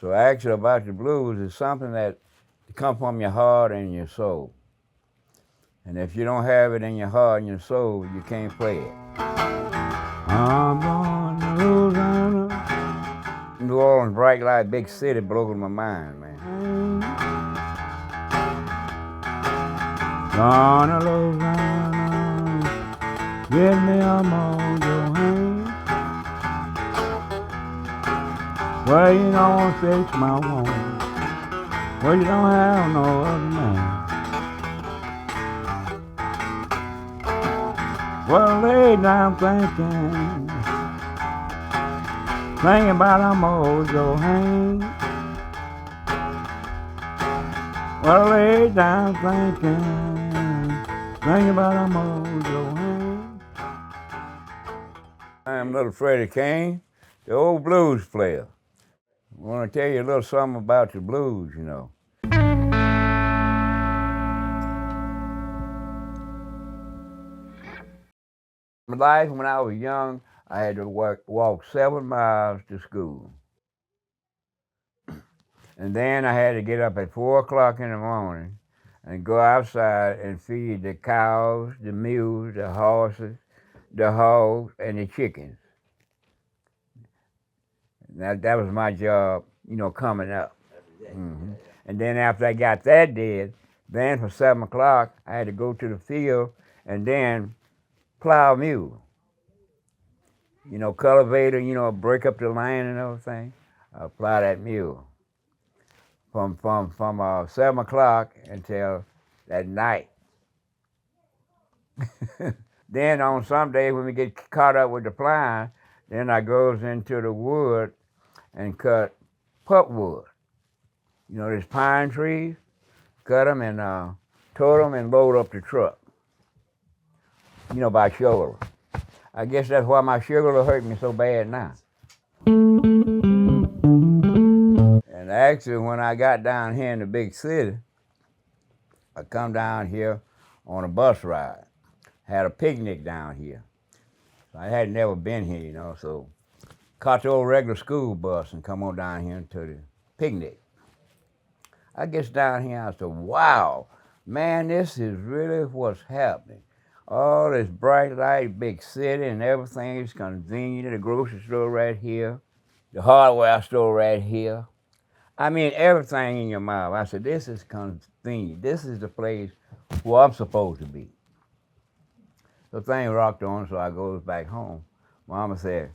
So actually about the blues is something that comes from your heart and your soul. And if you don't have it in your heart and your soul, you can't play it. I'm gonna Louisiana. New Orleans, bright light, big city, blows my mind, man. Gonna Louisiana, give me a mojo hand. Well, you don't fix my woman. Well, you don't have no other man. Well, lay down thinking about a mojo hand. Well, lay down thinking about a mojo hand. I'm little Freddie King, the old blues player. I want to tell you a little something about the blues, you know. My life, when I was young, I had to walk 7 miles to school. And then I had to get up at 4 o'clock in the morning and go outside and feed the cows, the mules, the horses, the hogs, and the chickens. That was my job, you know, coming up. Mm-hmm. And then after I got that did, then for 7 o'clock, I had to go to the field and then plow a mule. You know, cultivator, you know, break up the land and everything. Plow that mule from 7 o'clock until that night. Then on some days when we get caught up with the plowing, then I goes into the wood and cut pulpwood. You know, there's pine trees, cut them and tote them and load up the truck. You know, by shovel. I guess that's why my sugar hurt me so bad now. And actually, when I got down here in the big city, I come down here on a bus ride. Had a picnic down here. So I had never been here, you know, so caught the old regular school bus and come on down here to the picnic. I get down here, I said, wow, man, this is really what's happening. All this bright light, big city and everything is convenient. The grocery store right here, the hardware store right here. I mean, everything in your mouth. I said, this is convenient. This is the place where I'm supposed to be. So thing rocked on, so I goes back home. Mama said,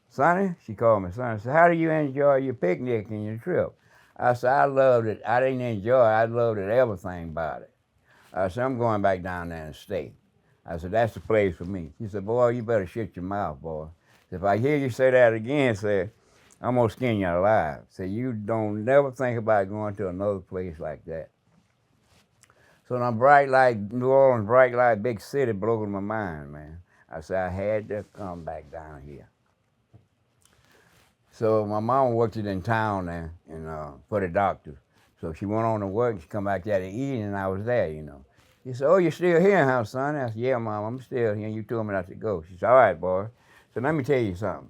Sonny, she called me Sonny, said, how do you enjoy your picnic and your trip? I said, I loved it. I didn't enjoy it. I loved it, everything about it. I said, I'm going back down there and stay. I said, that's the place for me. She said, boy, you better shut your mouth, boy. If I hear you say that again, say, I'm going to skin you alive. Say, you don't never think about going to another place like that. So now bright light, New Orleans, bright light, big city blows my mind, man. I said, I had to come back down here. So my mom worked it in town there and for the doctor. So she went on to work and she come back that evening and I was there, you know. She said, oh, you're still here, huh, son? I said, yeah, Mom, I'm still here. And you told me not to go. She said, all right, boy. So let me tell you something.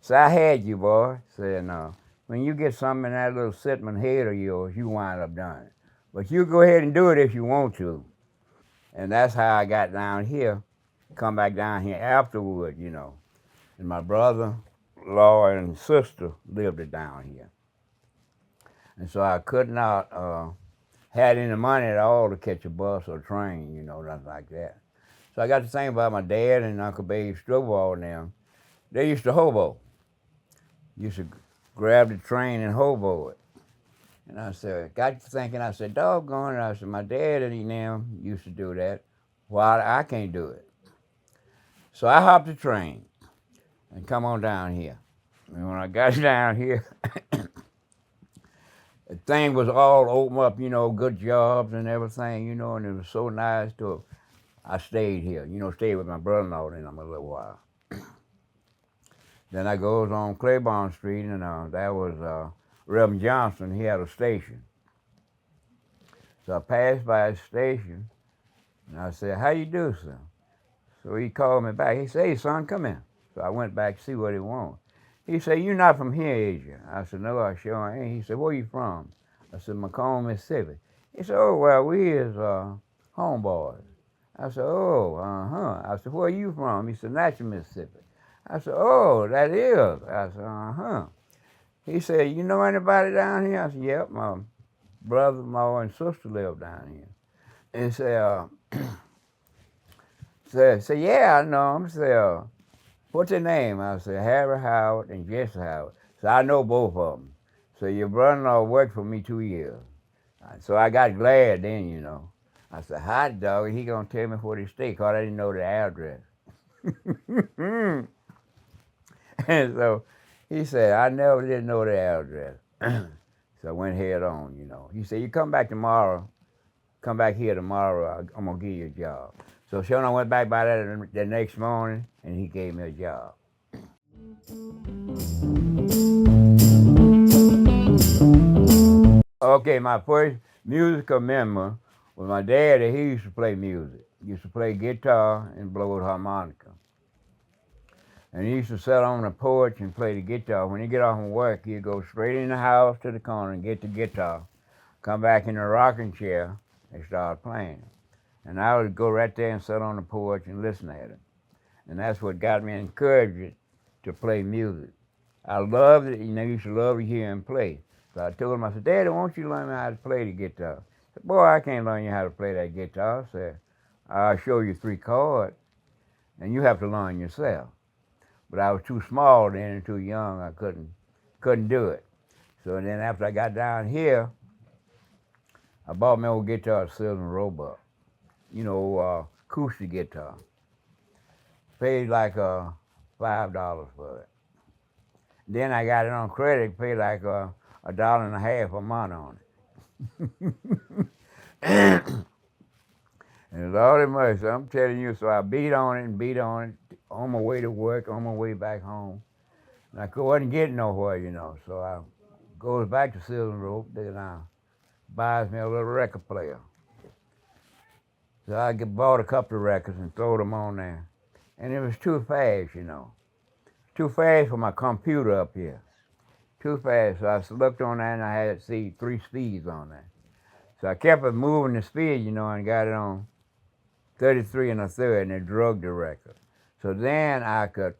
So I had you, boy. Said, no. When you get something in that little cinnamon head of yours, you wind up doing it. But you go ahead and do it if you want to. And that's how I got down here, come back down here afterward, you know. And my brother-in-law and sister lived down here. And so I could not had any money at all to catch a bus or train, you know, nothing like that. So I got to think about my dad and Uncle Babe Strohball and them. They used to hobo. Used to grab the train and hobo it. And I said, got to thinking, I said, doggone it. I said, my dad and them used to do that. Why I can't do it? So I hopped the train and come on down here. And when I got down here, the thing was all open up, you know, good jobs and everything, you know, and it was so nice to, I stayed here, you know, stayed with my brother-in-law then a little while. Then I goes on Claiborne Street and that was Reverend Johnson, he had a station. So I passed by his station and I said, how you do, son? So he called me back. He said, hey, son, come in. So I went back to see what he wanted. He said, "You not from here, is you?" I said, "No, I sure ain't." He said, "Where you from?" I said, "Macomb, Mississippi." He said, "Oh, well, we is homeboys." I said, "Oh, uh-huh." I said, "Where you from?" He said, "Natchez, Mississippi." I said, "Oh, that is." I said, "Uh-huh." He said, "You know anybody down here?" I said, "Yep, my brother, ma, and sister live down here." He said, say, "Yeah, I know him." Say, "What's their name?" I said, "Harry Howard and Jesse Howard." So I know both of them. So your brother-in-law worked for me 2 years. So I got glad then, you know. I said, "Hot dog, he gonna tell me where to stay, 'cause I didn't know the address." And so he said, "I never did know the address." So I went head on, you know. He said, "You come back tomorrow, come back here tomorrow, I'm gonna give you a job." So sure enough, I went back by that the next morning, and he gave me a job. Okay, my first musical memory was my daddy. He used to play music. He used to play guitar and blow the harmonica. And he used to sit on the porch and play the guitar. When he get off from work, he'd go straight in the house to the corner and get the guitar, come back in the rocking chair, and start playing. And I would go right there and sit on the porch and listen at it. And that's what got me encouraged to play music. I loved it, you know, I used to love to hear him play. So I told him, I said, "Daddy, won't you learn me how to play the guitar?" He said, "Boy, I can't learn you how to play that guitar." I said, "I'll show you 3 chords, and you have to learn yourself." But I was too small then and too young, I couldn't do it. So then after I got down here, I bought my old guitar at Silver Roebuck, you know, acoustic guitar. Paid like $5 for it. Then I got it on credit, paid like $1.50 a month on it. And Lordy mercy, I'm telling you, so I beat on it and beat on it on my way to work, on my way back home. And I wasn't getting nowhere, you know, so I goes back to Silver Rope, then I buys me a little record player. So I bought a couple of records and throw them on there. And it was too fast, you know. Too fast for my computer up here. Too fast. So I looked on that and I had to see 3 speeds on that. So I kept it moving the speed, you know, and got it on 33 1/3 and it drug the record. So then I could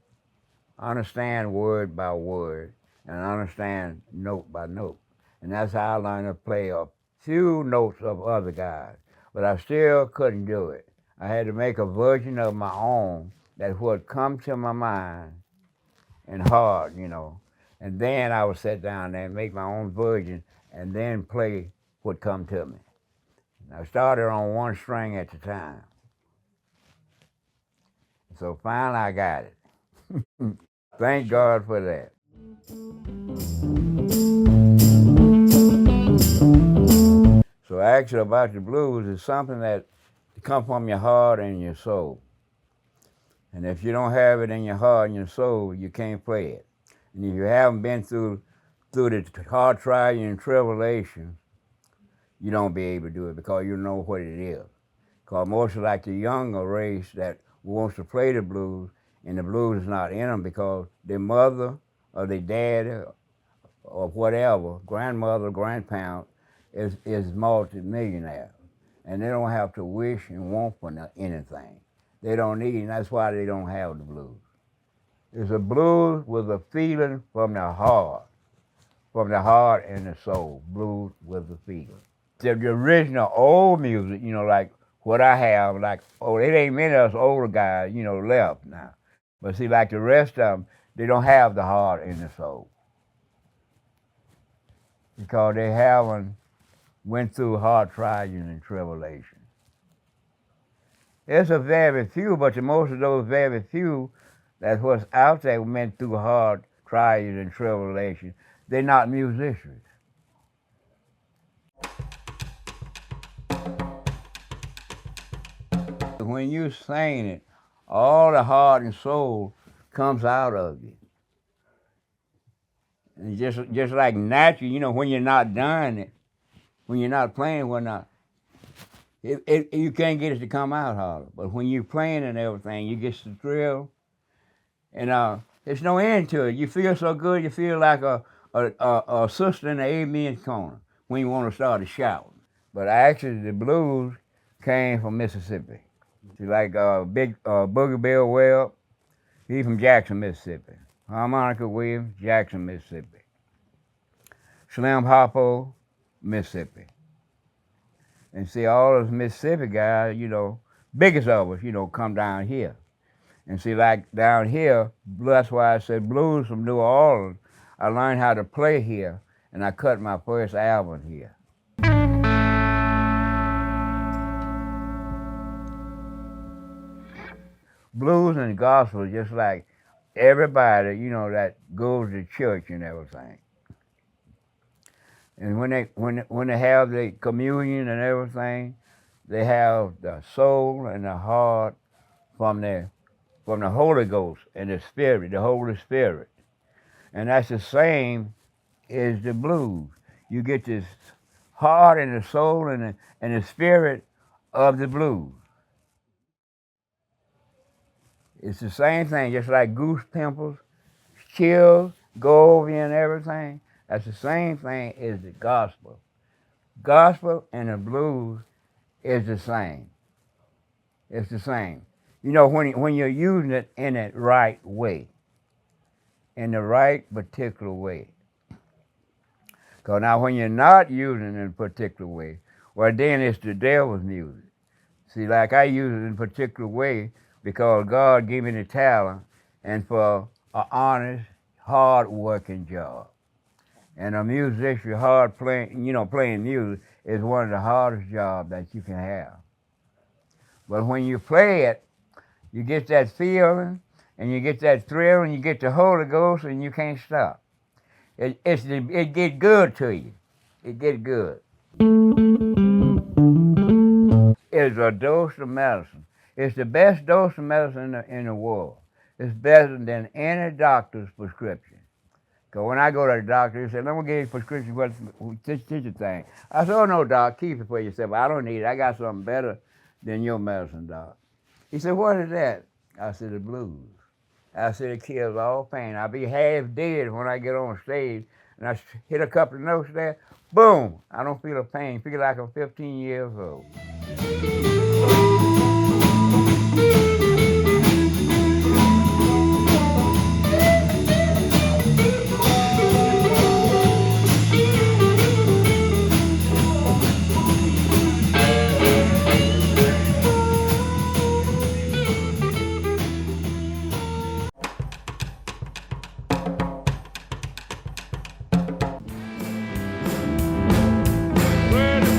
understand word by word and understand note by note. And that's how I learned to play a few notes of other guys. But I still couldn't do it. I had to make a version of my own that would come to my mind and hard, you know. And then I would sit down there and make my own version and then play what come to me. And I started on 1 string at a time. So finally I got it. Thank God for that. So actually about the blues is something that comes from your heart and your soul. And if you don't have it in your heart and your soul, you can't play it. And if you haven't been through the hard trial and tribulation, you don't be able to do it because you know what it is. Because most of like the younger race that wants to play the blues, and the blues is not in them because their mother or their dad or whatever, grandmother, grandparent, is multi-millionaire. And they don't have to wish and want for anything. They don't need it, and that's why they don't have the blues. It's a blues with a feeling from the heart and the soul. Blues with a feeling. The original old music, you know, like what I have, like, oh, it ain't many of us older guys, you know, left now. But see, like the rest of them, they don't have the heart and the soul because they haven't went through hard trials and tribulation. There's a very few, but the most of those very few that's what's out there went through hard trials and tribulation. They're not musicians. When you sing it, all the heart and soul comes out of you. And just like natural, you know, when you're not done it, when you're not playing, you can't get it to come out harder. But when you're playing and everything, you get the thrill. And There's no end to it. You feel so good, you feel like a sister in the amen corner when you want to start to shout. But actually, the blues came from Mississippi. See, like Big Boogie Bill Webb, he from Jackson, Mississippi. Harmonica Williams, Jackson, Mississippi. Slim Harpo, Mississippi. And see, all those Mississippi guys, biggest of us, come down here. And see, like down here, that's why I said blues from New Orleans. I learned how to play here, and I cut my first album here. Blues and gospel, just like everybody, that goes to church and everything. And when they have the communion and everything, they have the soul and the heart from the Holy Ghost and the Spirit, the Holy Spirit. And that's the same as the blues. You get this heart and the soul and the spirit of the blues. It's the same thing, just like goose pimples, chills, go over and everything. That's the same thing as the gospel. Gospel and the blues is the same. It's the same. When you're using it in the right way, in the right particular way. Because now when you're not using it in a particular way, well, then it's the devil's music. See, like I use it in a particular way because God gave me the talent and for an honest, hard-working job. And a musician, playing music is one of the hardest jobs that you can have. But when you play it, you get that feeling, and you get that thrill, and you get the Holy Ghost, and you can't stop. It get good to you. It get good. It's a dose of medicine. It's the best dose of medicine in the world. It's better than any doctor's prescription. Because when I go to the doctor, he said, "Let me give you a prescription for this thing." I said, "Oh, no, doc, keep it for yourself. I don't need it. I got something better than your medicine, doc." He said, "What is that?" I said, "The blues." I said, "It kills all pain. I'll be half dead when I get on stage and I hit a couple of notes there. Boom! I don't feel a pain. I feel like I'm 15 years old."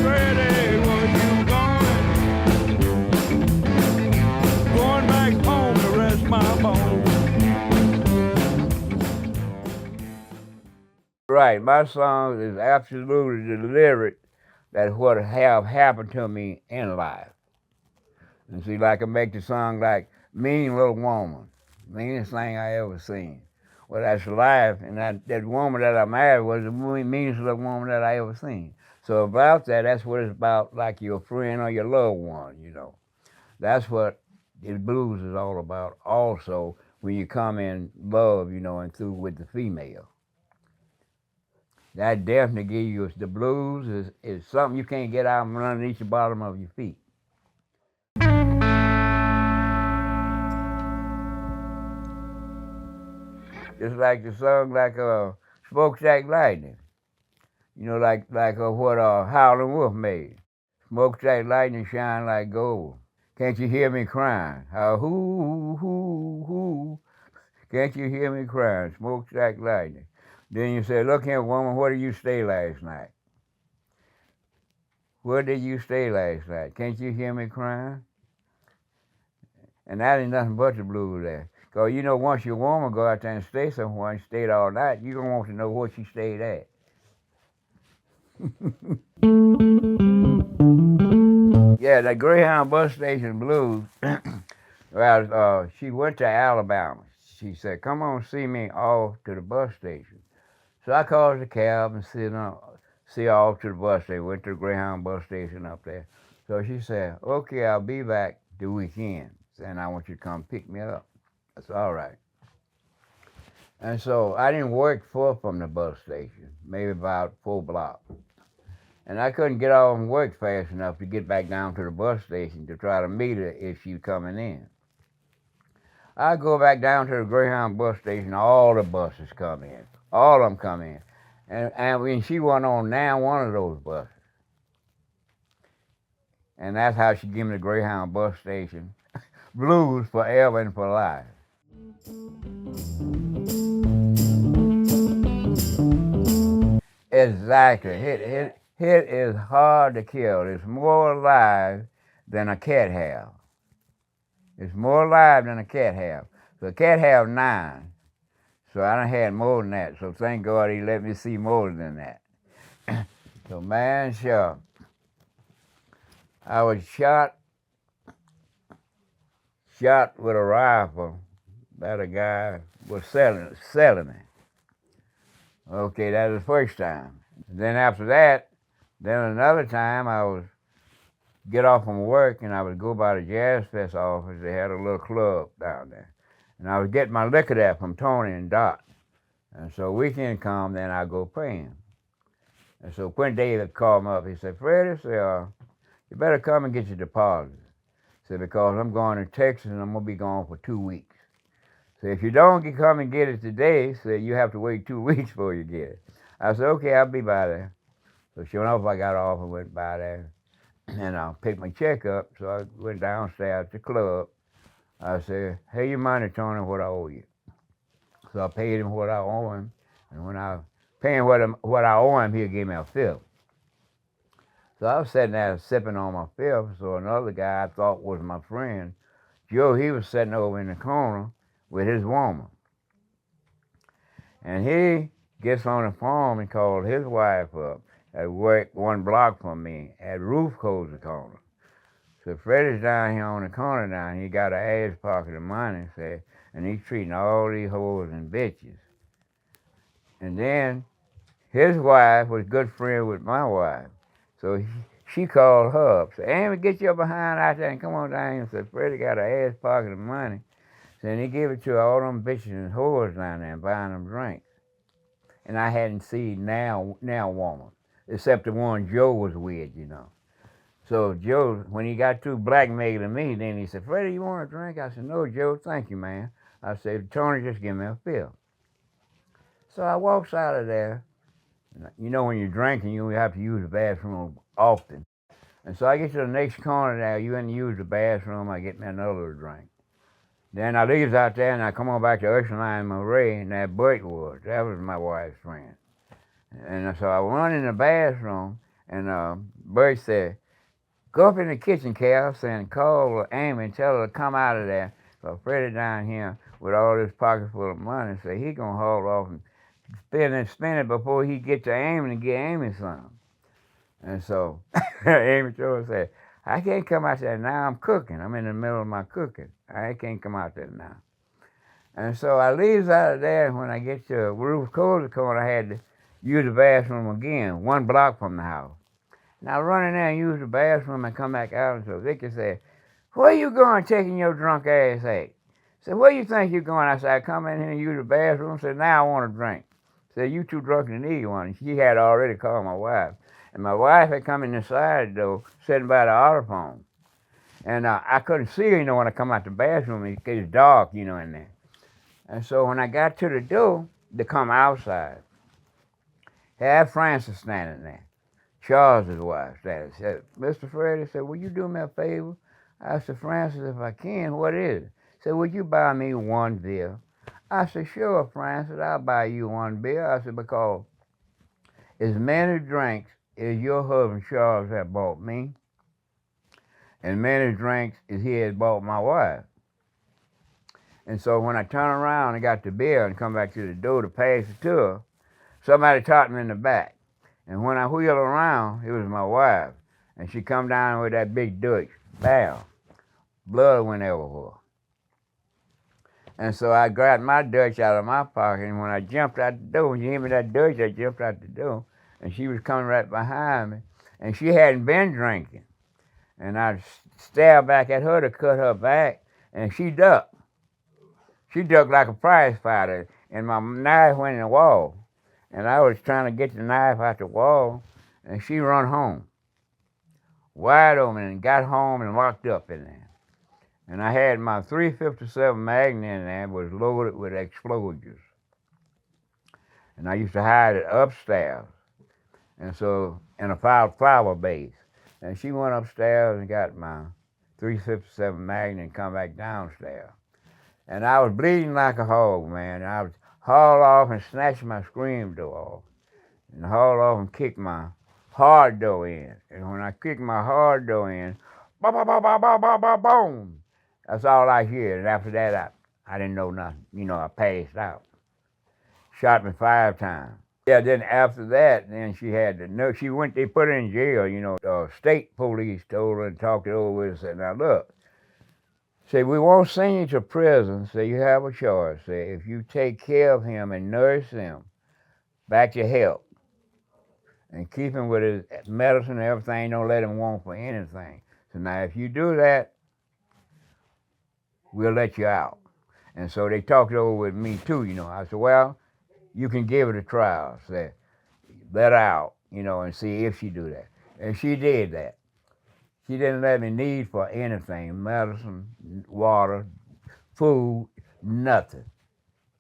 Freddie, where you going? Going back home to rest my bones. Right, my song is absolutely the lyric that what have happened to me in life. And see, like I make the song like "Mean Little Woman," meanest thing I ever seen. Well, that's life, and that woman that I married was the meanest little woman that I ever seen. So about that, that's what it's about, like your friend or your loved one. That's what the blues is all about also when you come in love, and through with the female. That definitely gives you, the blues is something you can't get out from underneath the bottom of your feet. Just like the song like Smokestack Lightning. Like what Howlin' Wolf made. Smokestack lightning shine like gold. Can't you hear me crying? How hoo, hoo, hoo. Can't you hear me crying? Smokestack lightning. Then you say, "Look here, woman, where did you stay last night? Where did you stay last night? Can't you hear me crying?" And that ain't nothing but the blues there. Because, once your woman go out there and stay somewhere and stayed all night, you're going to want to know where she stayed at. Yeah, that Greyhound bus station blues, well, she went to Alabama. She said, "Come on, see me off to the bus station." So I called the cab and see her off to the bus station. Went to the Greyhound bus station up there. So she said, "Okay, I'll be back the weekend, and I want you to come pick me up." That's all right. And so I didn't work far from the bus station, maybe about 4 blocks. And I couldn't get off and work fast enough to get back down to the bus station to try to meet her if she was coming in. I go back down to the Greyhound bus station, all the buses come in. All of them come in. And when she wasn't on now one of those buses. And that's how she gave me the Greyhound bus station. Blues forever and for life. Exactly. Hit is hard to kill. It's more alive than a cat have. It's more alive than a cat have. So a cat have 9. So I done had more than that. So thank God he let me see more than that. So man, sure. I was shot with a rifle that a guy was selling it. Okay, that was the first time. Then after that, then another time I was get off from work and I would go by the Jazz Fest office. They had a little club down there. And I was getting my liquor there from Tony and Dot. And so weekend come, then I go pay him. And so Quentin David called me up. He said, Freddie, you better come and get your deposit. Said, because I'm going to Texas and I'm going to be gone for 2 weeks. So if you don't come and get it today, you have to wait 2 weeks before you get it. I said, okay, I'll be by there. So sure enough, I got off and went by there. And I picked my check up. So I went downstairs to the club. I said, hey, your money, Tony, what I owe you. So I paid him what I owe him. And when I paying what I owe him, he'll give me a fifth. So I was sitting there sipping on my fifth. So another guy I thought was my friend, Joe, he was sitting over in the corner with his woman. And he gets on the phone and called his wife up at work 1 block from me at Roof Cozy Corner. So Freddie's down here on the corner down. He got an ass pocket of money, and he's treating all these hoes and bitches. And then his wife was good friend with my wife. So she called her up. Said, Amy, get your behind out there and come on down here. Said, Freddie got an ass pocket of money. So he gave it to all them bitches and whores down there and buying them drinks. And I hadn't seen now woman, except the one Joe was with, you know. So Joe, when he got through blackmailing me, then he said, Freddie, you want a drink? I said, no, Joe, thank you, man. I said, Tony, just give me a fill. So I walks out of there. You know, when you're drinking, you have to use the bathroom often. And so I get to the next corner there, you in to use the bathroom, I get me another drink. Then I leaves out there and I come on back to Ursuline Murray, and that Bert that was my wife's friend. And so I run in the bathroom, and Bert said, go up in the kitchen, Cal, and call Amy and tell her to come out of there. So Freddie down here with all this pocket full of money, say he gonna haul off and spend it before he get to Amy and get Amy some. And so Amy told said, I can't come out there now, I'm cooking. I'm in the middle of my cooking. I can't come out there now. And so I leaves out of there, and when I get to Roof Cozy Corner, I had to use the bathroom again, 1 block from the house. And I run in there and use the bathroom and come back out, and so Vicky said, where you going taking your drunk ass at? I said, where you think you're going? I said, I come in here and use the bathroom. I said, now I want a drink. I said, you too drunk to need one. And she had already called my wife. And my wife had come in the side door, sitting by the autophone. And I couldn't see her, when I come out the bathroom. It's dark, in there. And so when I got to the door to come outside, had Francis standing there, Charles's wife standing. Said, Mr. Freddie, said, will you do me a favor? I said, Francis, if I can, what is it? Said, would you buy me 1 beer? I said, sure, Francis, I'll buy you 1 beer. I said, because as many drinks as your husband Charles had bought me, and many drinks as he had bought my wife. And so when I turned around and got the beer and come back to the door to pass it to her, somebody tapped me in the back. And when I wheeled around, it was my wife. And she come down with that big Dutch. Bam. Blood went everywhere. And so I grabbed my Dutch out of my pocket, and when I jumped out the door, when you hear me that Dutch, I jumped out the door, and she was coming right behind me, and she hadn't been drinking. And I stabbed back at her to cut her back, and she ducked. She ducked like a prize fighter, and my knife went in the wall. And I was trying to get the knife out the wall, and she run home, wide open, and got home and locked up in there. And I had my 357 Magnum in there, was loaded with explosives. And I used to hide it upstairs, and so in a flower base. And she went upstairs and got my 357 Magnum and come back downstairs. And I was bleeding like a hog, man. I was hauled off and snatched my screen door off, and hauled off and kicked my hard door in. And when I kicked my hard door in, boom, boom, boom, boom, boom, boom, boom, boom. That's all I hear. And after that, I didn't know nothing. I passed out. Shot me 5 times. Yeah, then after that, then she had to know. They put her in jail, The state police told her and talked it over with her and said, now look, say, we won't send you to prison. Say, you have a choice. Say, if you take care of him and nurse him back to health and keep him with his medicine and everything, don't let him want for anything. So now if you do that, we'll let you out. And so they talked it over with me too, I said, well, you can give it a trial. Say, let her out, and see if she do that. And she did that. She didn't let me need for anything, medicine, water, food, nothing.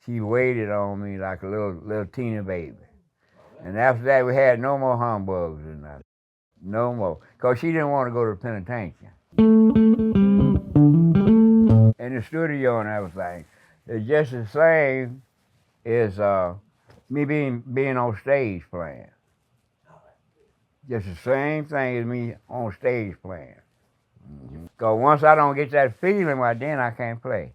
She waited on me like a little teeny baby. And after that, we had no more humbugs or nothing. No more. Because she didn't want to go to the penitentiary. In the studio and everything. It's just the same as me being on stage playing. Just the same thing as me on stage playing. Because once I don't get that feeling, well, then I can't play.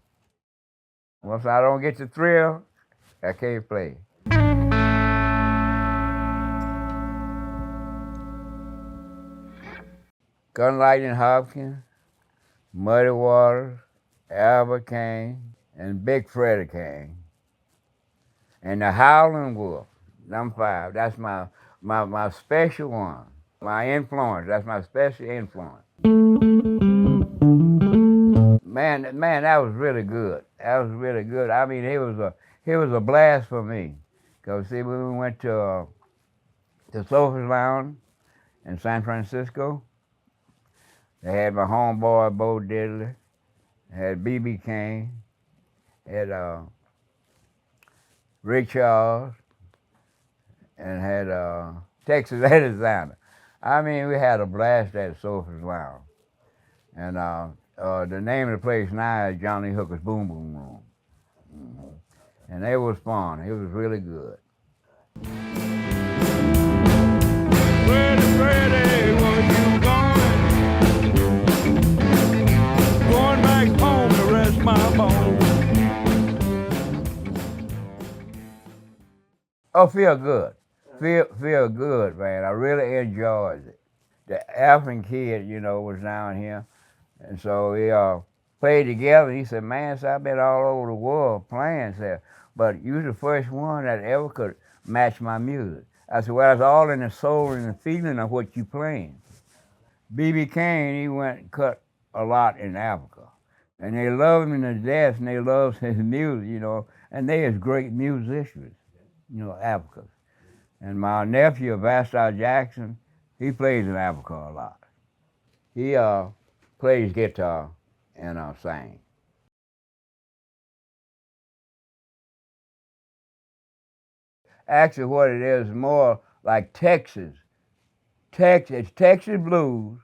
Once I don't get the thrill, I can't play. Gunlight Hopkins, Muddy Waters, Albert King, and Big Freddie King. And the Howlin' Wolf, them 5. That's my special one. My influence, that's my special influence. Man, that was really good. That was really good. I mean, it was a blast for me. Because see, when we went to the Sophie's Lounge in San Francisco, they had my homeboy Bo Diddley, had B.B. King, had Rick Charles, and had Texas Arizona. I mean, we had a blast at Sophie's Lounge. And the name of the place now is Johnny Hooker's Boom Boom Room. Mm-hmm. And it was fun. It was really good. Freddie, where you going? Going back home to rest my bones. Oh, feel good. Feel good, man. I really enjoyed it. The African kid, was down here. And so we played together. He said, man, so I've been all over the world playing, but you was the first one that ever could match my music. I said, well, it's all in the soul and the feeling of what you playing. B.B. King, he went and cut a lot in Africa. And they love him to death, and they love his music, and they is great musicians, Africa. And my nephew, Vastar Jackson, he plays in Africa a lot. He plays guitar and sings. Actually, what it is more like Texas. It's Texas blues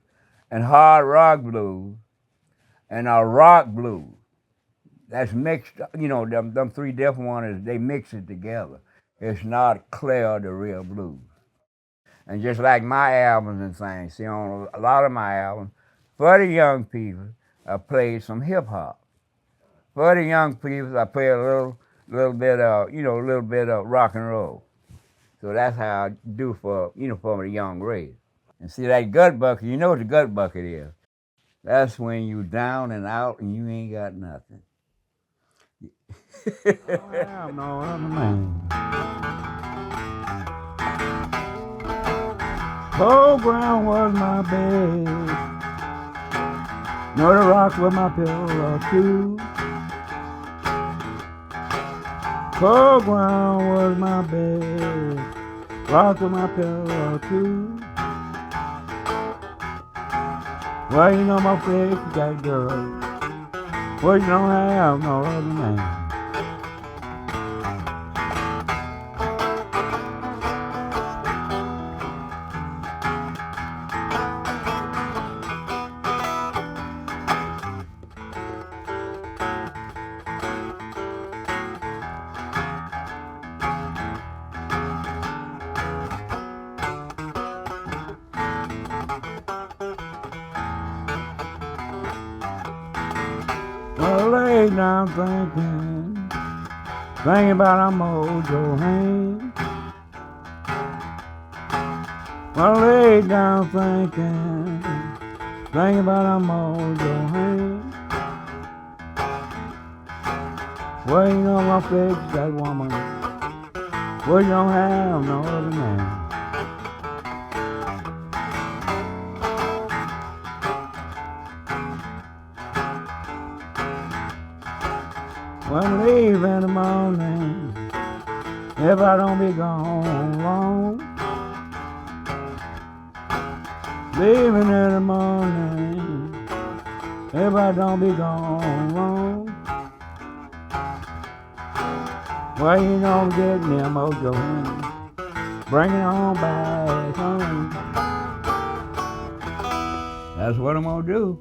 and hard rock blues and rock blues. That's mixed, them 3 different ones, they mix it together. It's not clear the real blues. And just like my albums and things, see, on a lot of my albums, for the young people, I played some hip hop. For the young people, I play a little bit of rock and roll. So that's how I do for the young race. And see that gut bucket, you know what the gut bucket is. That's when you down and out and you ain't got nothing. I am no other man. Whole ground was my bed. No, the rock was my pillow too. Cold ground was my bed, rock to my pillow too. Well, you know my face got girl. Well, you don't have no other man. Well, I lay down thinking about our mojo hand. Well, I lay down thinking about our mojo hand. Well, you know my face got woman. Well, you don't have no other man. When I leave in the morning, if I don't be gone long, leaving in the morning, if I don't be gone long, well, you know I'm getting me a mojo hand, bring it on back home. That's what I'm gonna do.